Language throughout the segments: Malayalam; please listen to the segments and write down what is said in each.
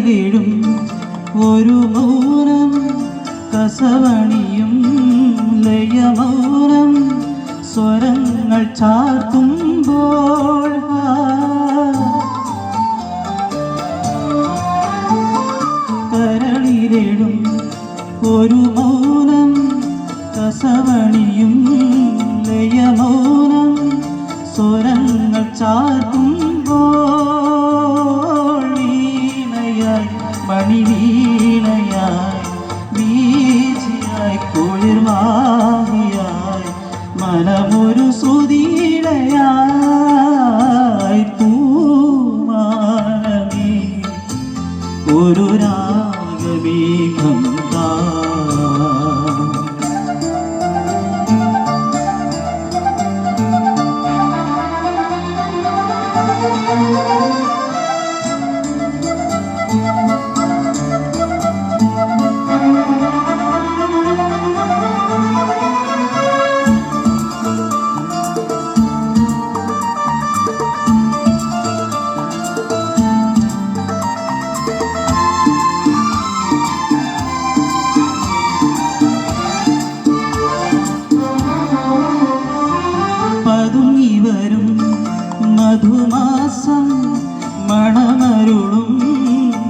കരളിലിടും ഒരു മൗനം കസവണിയും ലയമൗനം സ്വരങ്ങൾ ചാർത്തുമ്പോൾ കരളിലിടും ഒരു മൗനം കസവണിയും ലയമൗനം സ്വരങ്ങൾ ചാർത്തുമ്പോൾ വീണയായി മണിവീണയായി വീചിയായി കുളിർവാഹിയായി മനമൊരു ശ്രുതിയിടയായി പൂമാനമേ ഒരു രാഗമേഘം താ പതുങ്ങിവരും മധുമാസം മണമരുളും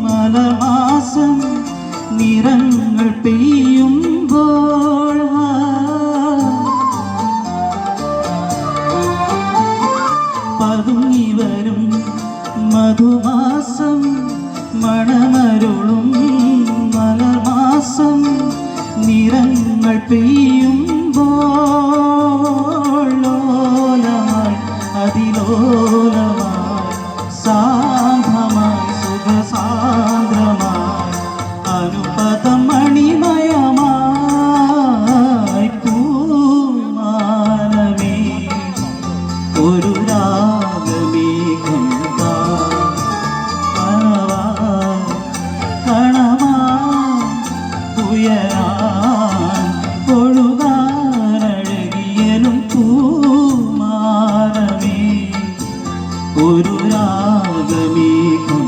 മലമാസം നിറങ്ങൾ പെയ്യുമ്പോൾ പതുങ്ങിവരും മധുമാസം മണമരുളും മലമാസം നിറങ്ങൾ പെയ്യുമ്പോൾ ലോലമായി അതിലോലമായി സാന്ദ്രമായി സുഖസാന്ദ്രമായി അനുപദം മണിമയമായി പൂമാനമേ ഒരു രാഗമേഘം താ ഉയരാൻ ഒഴുകാനഴകിയലും പൂമാനമേ ഒരു രാഗമേഘം